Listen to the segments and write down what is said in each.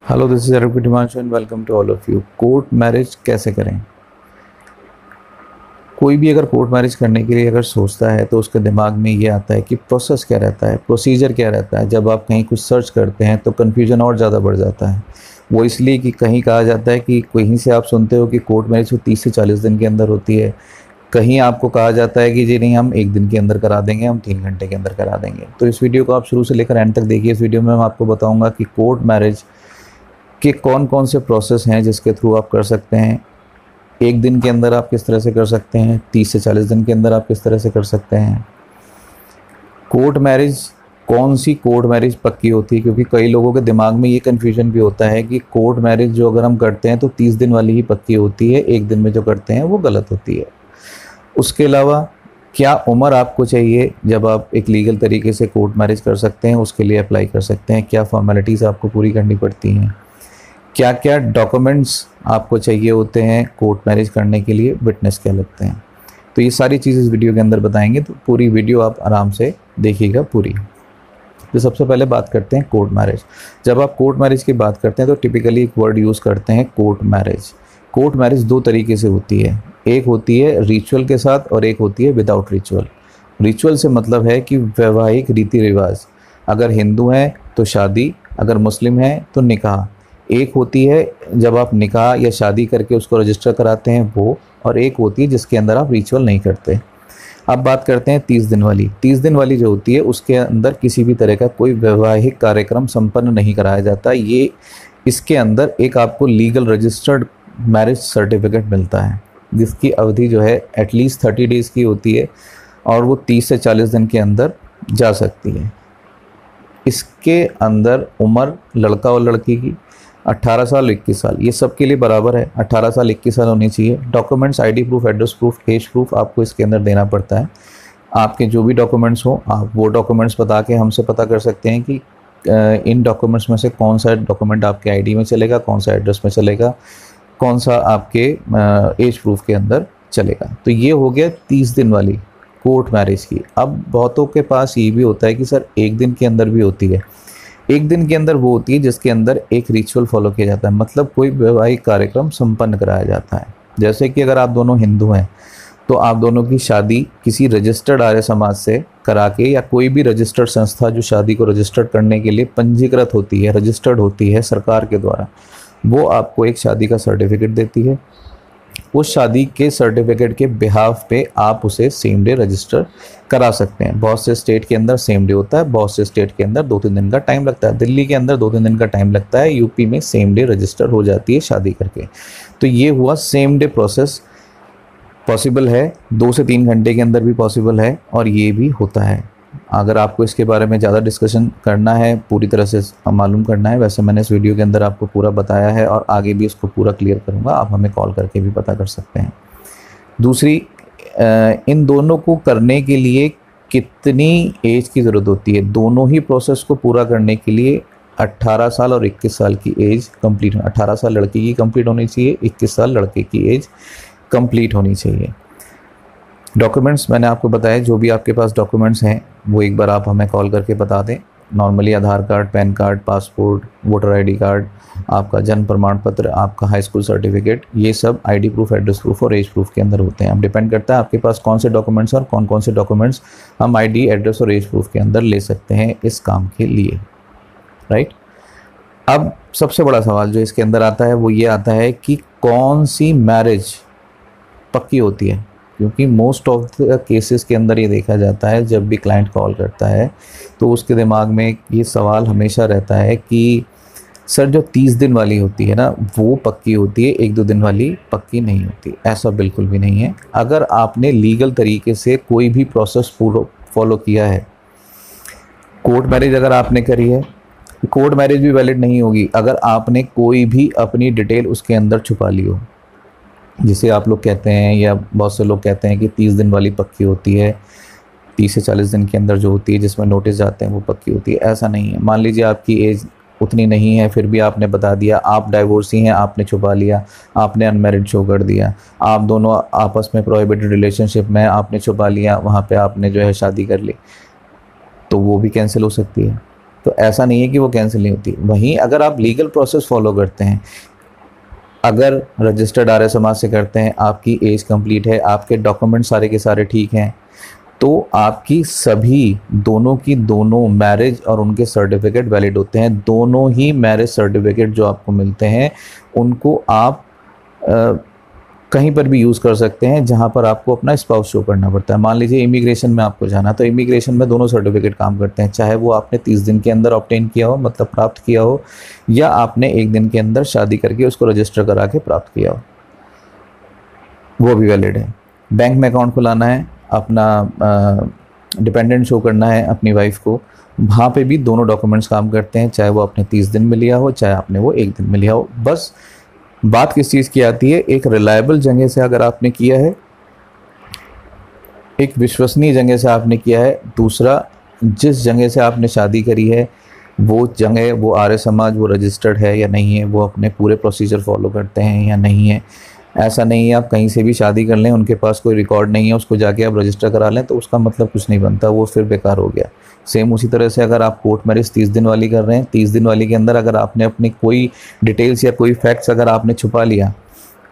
Hello, this is advocate Himanshu and welcome to all of you. Court marriage कैसे करें? कोई भी अगर कोर्ट मैरिज करने के लिए अगर सोचता है तो उसके दिमाग में ये आता है कि प्रोसेस क्या रहता है, प्रोसीजर क्या रहता है। जब आप कहीं कुछ सर्च करते हैं तो कन्फ्यूजन और ज़्यादा बढ़ जाता है। वो इसलिए कि कहीं कहा जाता है कि कहीं से आप सुनते हो कि कोर्ट मैरिज 30 से 40 दिन के अंदर होती है, कहीं आपको कहा जाता है कि जी नहीं, हम 1 दिन के अंदर करा देंगे, हम 3 घंटे के अंदर करा देंगे। तो इस वीडियो को आप शुरू से लेकर एंड तक देखिए। इस वीडियो में मैं आपको बताऊंगा कि कोर्ट मैरिज कि कौन कौन से प्रोसेस हैं जिसके थ्रू आप कर सकते हैं। 1 दिन के अंदर आप किस तरह से कर सकते हैं, 30 से 40 दिन के अंदर आप किस तरह से कर सकते हैं। कोर्ट मैरिज, कौन सी कोर्ट मैरिज पक्की होती है, क्योंकि कई लोगों के दिमाग में ये कन्फ्यूजन भी होता है कि कोर्ट मैरिज जो अगर हम करते हैं तो 30 दिन वाली ही पक्की होती है, 1 दिन में जो करते हैं वो गलत होती है। उसके अलावा क्या उम्र आपको चाहिए जब आप एक लीगल तरीके से कोर्ट मैरिज कर सकते हैं, उसके लिए अप्लाई कर सकते हैं। क्या फॉर्मेलिटीज़ आपको पूरी करनी पड़ती हैं, क्या क्या डॉक्यूमेंट्स आपको चाहिए होते हैं कोर्ट मैरिज करने के लिए, विटनेस क्या लगते हैं। तो ये सारी चीज़ इस वीडियो के अंदर बताएंगे, तो पूरी वीडियो आप आराम से देखिएगा पूरी। तो सबसे पहले बात करते हैं कोर्ट मैरिज। जब आप कोर्ट मैरिज की बात करते हैं तो टिपिकली एक वर्ड यूज़ करते हैं, कोर्ट मैरिज। कोर्ट मैरिज 2 तरीके से होती है, एक होती है रिचुअल के साथ और एक होती है विदाउट रिचुअल। रिचुअल से मतलब है कि वैवाहिक रीति रिवाज, अगर हिंदू हैं तो शादी, अगर मुस्लिम हैं तो निकाह। एक होती है जब आप निकाह या शादी करके उसको रजिस्टर कराते हैं वो, और एक होती है जिसके अंदर आप रिचुअल नहीं करते। अब बात करते हैं 30 दिन वाली। 30 दिन वाली जो होती है उसके अंदर किसी भी तरह का कोई वैवाहिक कार्यक्रम संपन्न नहीं कराया जाता। ये इसके अंदर एक आपको लीगल रजिस्टर्ड मैरिज सर्टिफिकेट मिलता है, जिसकी अवधि जो है एटलीस्ट 30 डेज़ की होती है और वो 30 से 40 दिन के अंदर जा सकती है। इसके अंदर उम्र लड़का और लड़की की 18 साल 21 साल ये सब के लिए बराबर है, 18 साल 21 साल होनी चाहिए। Documents ID proof, address proof, age proof आपको इसके अंदर देना पड़ता है। आपके जो भी डॉक्यूमेंट्स हो आप वो डॉक्यूमेंट्स बता के हमसे पता कर सकते हैं कि इन डॉक्यूमेंट्स में से कौन सा डॉक्यूमेंट आपके आईडी में चलेगा, कौन सा एड्रेस में चलेगा, कौन सा आपके एज प्रूफ के अंदर चलेगा। तो ये हो गया 30 दिन वाली कोर्ट मैरिज की। अब बहुतों के पास ये भी होता है कि सर 1 दिन के अंदर भी होती है। 1 दिन के अंदर वो होती है जिसके अंदर एक रिचुअल फॉलो किया जाता है, मतलब कोई वैवाहिक कार्यक्रम संपन्न कराया जाता है। जैसे कि अगर आप दोनों हिंदू हैं तो आप दोनों की शादी किसी रजिस्टर्ड आर्य समाज से करा के, या कोई भी रजिस्टर्ड संस्था जो शादी को रजिस्टर्ड करने के लिए पंजीकृत होती है, रजिस्टर्ड होती है सरकार के द्वारा, वो आपको एक शादी का सर्टिफिकेट देती है। उस शादी के सर्टिफिकेट के बिहाफ पे आप उसे सेम डे रजिस्टर करा सकते हैं। बहुत से स्टेट के अंदर सेम डे होता है, बहुत से स्टेट के अंदर 2-3 दिन का टाइम लगता है। दिल्ली के अंदर 2-3 दिन का टाइम लगता है, यूपी में सेम डे रजिस्टर हो जाती है शादी करके। तो ये हुआ सेम डे प्रोसेस पॉसिबल है, 2 से 3 घंटे के अंदर भी पॉसिबल है, और ये भी होता है। अगर आपको इसके बारे में ज़्यादा डिस्कशन करना है, पूरी तरह से मालूम करना है, वैसे मैंने इस वीडियो के अंदर आपको पूरा बताया है और आगे भी इसको पूरा क्लियर करूँगा। आप हमें कॉल करके भी पता कर सकते हैं। दूसरी, इन दोनों को करने के लिए कितनी एज की ज़रूरत होती है? दोनों ही प्रोसेस को पूरा करने के लिए 18 साल और 21 साल की एज कंप्लीट, 18 साल लड़की की कंप्लीट होनी चाहिए, 21 साल लड़के की एज कंप्लीट होनी चाहिए। डॉक्यूमेंट्स मैंने आपको बताया, जो भी आपके पास डॉक्यूमेंट्स हैं वो एक बार आप हमें कॉल करके बता दें। Normally Aadhaar card, PAN card, passport, voter ID card, आपका जन्म प्रमाण पत्र, आपका हाई स्कूल सर्टिफिकेट, ये सब आईडी प्रूफ, एड्रेस प्रूफ और एज प्रूफ के अंदर होते हैं। अब डिपेंड करता है आपके पास कौन से डॉक्यूमेंट्स और कौन कौन से डॉक्यूमेंट्स हम आईडी, एड्रेस और एज प्रूफ के अंदर ले सकते हैं इस काम के लिए, राइट। अब सबसे बड़ा सवाल जो इसके अंदर आता है वो ये आता है कि कौन सी मैरिज पक्की होती है, क्योंकि मोस्ट ऑफ द केसेस के अंदर ये देखा जाता है जब भी क्लाइंट कॉल करता है तो उसके दिमाग में ये सवाल हमेशा रहता है कि सर जो 30 दिन वाली होती है ना वो पक्की होती है, 1-2 दिन वाली पक्की नहीं होती। ऐसा बिल्कुल भी नहीं है। अगर आपने लीगल तरीके से कोई भी प्रोसेस पूरा फॉलो किया है, कोर्ट मैरिज अगर आपने करी है, कोर्ट मैरिज भी वैलिड नहीं होगी अगर आपने कोई भी अपनी डिटेल उसके अंदर छुपा ली हो, जिसे आप लोग कहते हैं या बहुत से लोग कहते हैं कि 30 दिन वाली पक्की होती है, 30 से 40 दिन के अंदर जो होती है जिसमें नोटिस जाते हैं वो पक्की होती है। ऐसा नहीं है। मान लीजिए आपकी एज उतनी नहीं है, फिर भी आपने बता दिया, आप डाइवोर्सी हैं, आपने छुपा लिया, आपने अनमैरिड शो कर दिया, आप दोनों आपस में प्रोहिबिटेड रिलेशनशिप में, आपने छुपा लिया, वहाँ पे आपने जो है शादी कर ली, तो वो भी कैंसिल हो सकती है। तो ऐसा नहीं है कि वो कैंसिल नहीं होती। वहीं अगर आप लीगल प्रोसेस फॉलो करते हैं, अगर रजिस्टर्ड आर्य समाज से करते हैं, आपकी एज कंप्लीट है, आपके डॉक्यूमेंट सारे के सारे ठीक हैं, तो आपकी सभी दोनों की दोनों मैरिज और उनके सर्टिफिकेट वैलिड होते हैं। दोनों ही मैरिज सर्टिफिकेट जो आपको मिलते हैं उनको आप कहीं पर भी यूज़ कर सकते हैं जहां पर आपको अपना स्पाउस शो करना पड़ता है। मान लीजिए इमिग्रेशन में आपको जाना, तो इमिग्रेशन में दोनों सर्टिफिकेट काम करते हैं, चाहे वो आपने 30 दिन के अंदर ऑब्टेन किया हो, मतलब प्राप्त किया हो, या आपने 1 दिन के अंदर शादी करके उसको रजिस्टर करा के प्राप्त किया हो, वो भी वैलिड है। बैंक में अकाउंट खुलाना है, अपना डिपेंडेंट शो करना है अपनी वाइफ को, वहाँ पे भी दोनों डॉक्यूमेंट्स काम करते हैं, चाहे वो आपने 30 दिन में लिया हो, चाहे आपने वो 1 दिन में लिया हो। बस बात किस चीज़ की आती है, एक रिलायबल जगह से अगर आपने किया है, एक विश्वसनीय जगह से आपने किया है, दूसरा जिस जगह से आपने शादी करी है वो जगह, वो आर्य समाज, वो रजिस्टर्ड है या नहीं है, वो अपने पूरे प्रोसीजर फॉलो करते हैं या नहीं है। ऐसा नहीं है आप कहीं से भी शादी कर लें, उनके पास कोई रिकॉर्ड नहीं है, उसको जाके आप रजिस्टर करा लें तो उसका मतलब कुछ नहीं बनता, वो फिर बेकार हो गया। सेम उसी तरह से अगर आप कोर्ट मैरिज 30 दिन वाली कर रहे हैं, 30 दिन वाली के अंदर अगर आपने अपनी कोई डिटेल्स या कोई फैक्ट्स अगर आपने छुपा लिया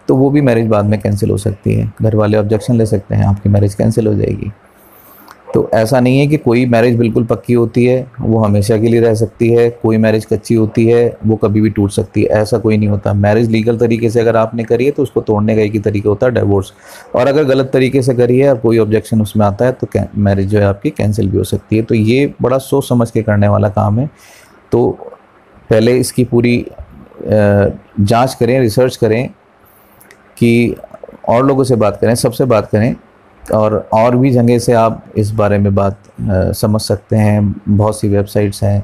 तो वो भी मैरिज बाद में कैंसिल हो सकती है। घर वाले ऑब्जेक्शन ले सकते हैं, आपकी मैरिज कैंसिल हो जाएगी। तो ऐसा नहीं है कि कोई मैरिज बिल्कुल पक्की होती है, वो हमेशा के लिए रह सकती है, कोई मैरिज कच्ची होती है, वो कभी भी टूट सकती है, ऐसा कोई नहीं होता। मैरिज लीगल तरीके से अगर आपने करी है तो उसको तोड़ने का एक ही तरीका होता है, डिवोर्स। और अगर गलत तरीके से करी है और कोई ऑब्जेक्शन उसमें आता है तो मैरिज जो है आपकी कैंसिल भी हो सकती है। तो ये बड़ा सोच समझ के करने वाला काम है। तो पहले इसकी पूरी जाँच करें, रिसर्च करें, कि और लोगों से बात करें, सबसे बात करें, और भी जगह से आप इस बारे में बात समझ सकते हैं। बहुत सी वेबसाइट्स हैं,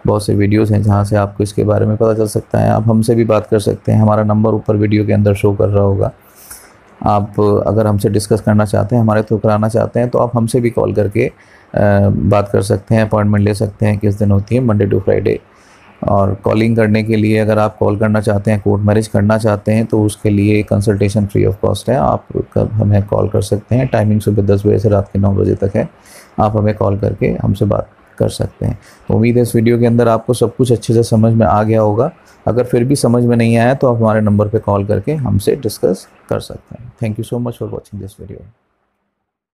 बहुत से वीडियोस हैं जहां से आपको इसके बारे में पता चल सकता है। आप हमसे भी बात कर सकते हैं, हमारा नंबर ऊपर वीडियो के अंदर शो कर रहा होगा। आप अगर हमसे डिस्कस करना चाहते हैं, हमारे थ्रू कराना चाहते हैं, तो आप हमसे भी कॉल करके बात कर सकते हैं, अपॉइंटमेंट ले सकते हैं। किस दिन होती है? Monday to Friday. और कॉलिंग करने के लिए, अगर आप कॉल करना चाहते हैं, कोर्ट मैरिज करना चाहते हैं, तो उसके लिए कंसल्टेशन फ्री ऑफ कॉस्ट है। आप हमें कॉल कर सकते हैं। टाइमिंग सुबह 10 बजे से रात के 9 बजे तक है। आप हमें कॉल करके हमसे बात कर सकते हैं। उम्मीद है इस वीडियो के अंदर आपको सब कुछ अच्छे से समझ में आ गया होगा। अगर फिर भी समझ में नहीं आया तो आप हमारे नंबर पर कॉल करके हमसे डिस्कस कर सकते हैं। Thank you so much for watching this video.